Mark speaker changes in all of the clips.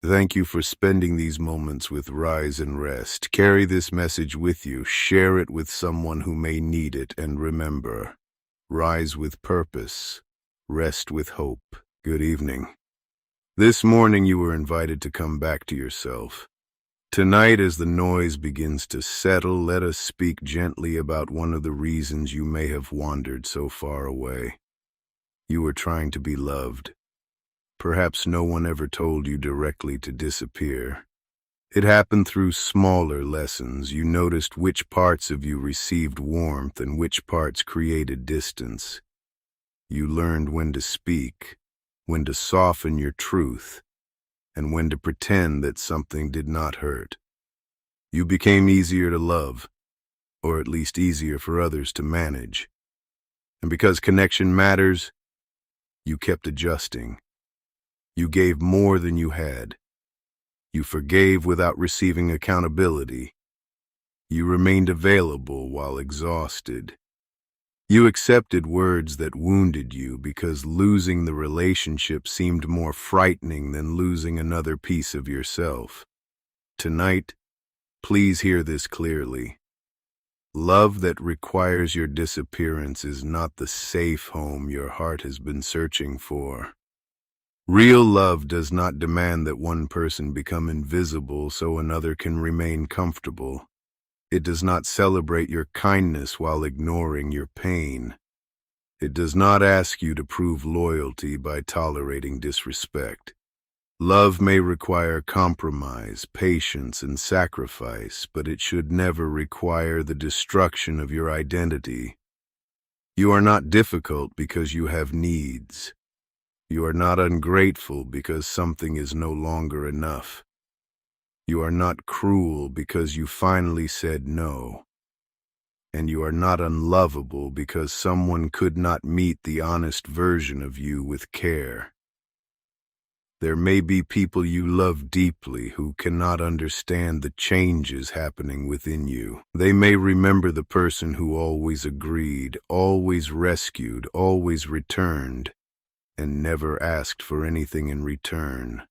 Speaker 1: Thank you for spending these moments with Rise and Rest. Carry this message with you. Share it with someone who may need it. And remember, rise with purpose, rest with hope. Good evening. This morning you were invited to come back to yourself. Tonight, as the noise begins to settle, let us speak gently about one of the reasons you may have wandered so far away. You were trying to be loved. Perhaps no one ever told you directly to disappear. It happened through smaller lessons. You noticed which parts of you received warmth and which parts created distance. You learned when to speak, when to soften your truth, and when to pretend that something did not hurt. You became easier to love, or at least easier for others to manage. And because connection matters, you kept adjusting. You gave more than you had. You forgave without receiving accountability. You remained available while exhausted. You accepted words that wounded you because losing the relationship seemed more frightening than losing another piece of yourself. Tonight, please hear this clearly. Love that requires your disappearance is not the safe home your heart has been searching for. Real love does not demand that one person become invisible so another can remain comfortable. It does not celebrate your kindness while ignoring your pain. It does not ask you to prove loyalty by tolerating disrespect. Love may require compromise, patience, and sacrifice, but it should never require the destruction of your identity. You are not difficult because you have needs. You are not ungrateful because something is no longer enough. You are not cruel because you finally said no. And you are not unlovable because someone could not meet the honest version of you with care. There may be people you love deeply who cannot understand the changes happening within you. They may remember the person who always agreed, always rescued, always returned, and never asked for anything in return.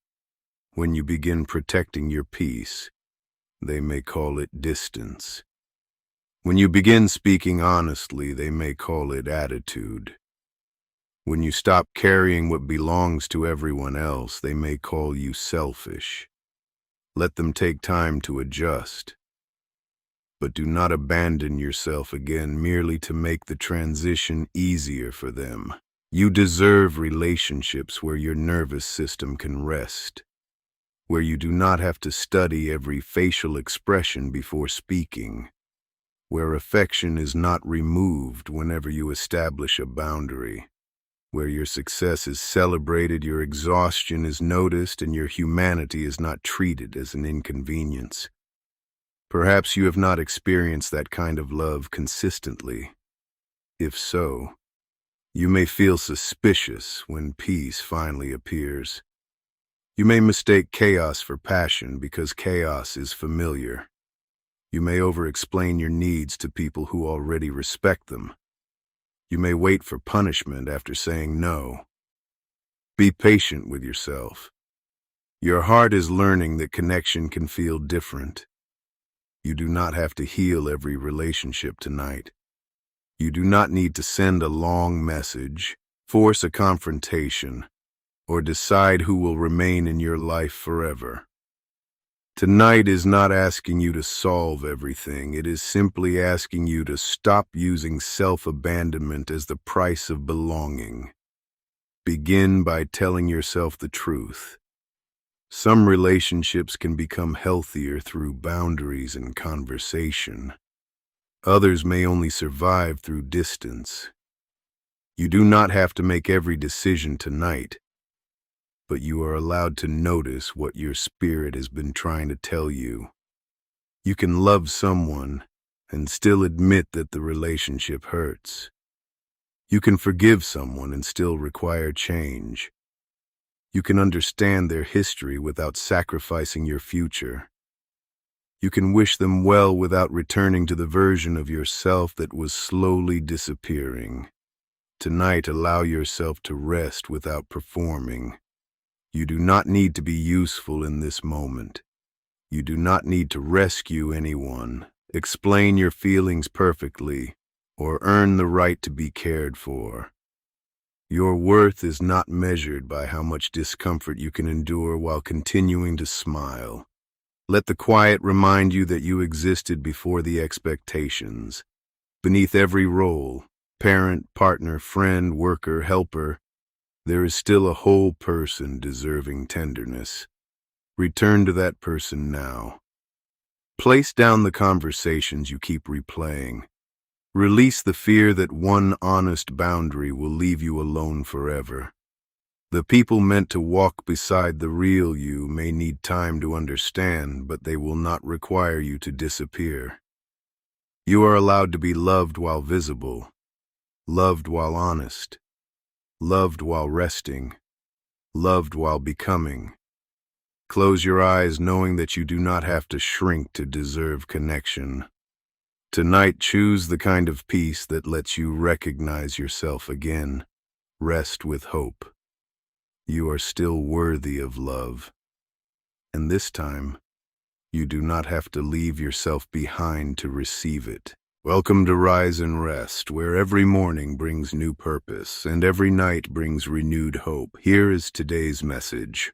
Speaker 1: When you begin protecting your peace, they may call it distance. When you begin speaking honestly, they may call it attitude. When you stop carrying what belongs to everyone else, they may call you selfish. Let them take time to adjust. But do not abandon yourself again merely to make the transition easier for them. You deserve relationships where your nervous system can rest, where you do not have to study every facial expression before speaking, where affection is not removed whenever you establish a boundary, where your success is celebrated, your exhaustion is noticed, and your humanity is not treated as an inconvenience. Perhaps you have not experienced that kind of love consistently. If so, you may feel suspicious when peace finally appears. You may mistake chaos for passion because chaos is familiar. You may over-explain your needs to people who already respect them. You may wait for punishment after saying no. Be patient with yourself. Your heart is learning that connection can feel different. You do not have to heal every relationship tonight. You do not need to send a long message, force a confrontation, or decide who will remain in your life forever. Tonight is not asking you to solve everything. It is simply asking you to stop using self-abandonment as the price of belonging. Begin by telling yourself the truth. Some relationships can become healthier through boundaries and conversation. Others may only survive through distance. You do not have to make every decision tonight, but you are allowed to notice what your spirit has been trying to tell you. You can love someone and still admit that the relationship hurts. You can forgive someone and still require change. You can understand their history without sacrificing your future. You can wish them well without returning to the version of yourself that was slowly disappearing. Tonight, allow yourself to rest without performing. You do not need to be useful in this moment. You do not need to rescue anyone, explain your feelings perfectly, or earn the right to be cared for. Your worth is not measured by how much discomfort you can endure while continuing to smile. Let the quiet remind you that you existed before the expectations. Beneath every role, parent, partner, friend, worker, helper, there is still a whole person deserving tenderness. Return to that person now. Place down the conversations you keep replaying. Release the fear that one honest boundary will leave you alone forever. The people meant to walk beside the real you may need time to understand, but they will not require you to disappear. You are allowed to be loved while visible, loved while honest, loved while resting, loved while becoming. Close your eyes knowing that you do not have to shrink to deserve connection. Tonight, choose the kind of peace that lets you recognize yourself again. Rest with hope. You are still worthy of love. And this time, you do not have to leave yourself behind to receive it. Welcome to Rise and Rest, where every morning brings new purpose and every night brings renewed hope. Here is today's message.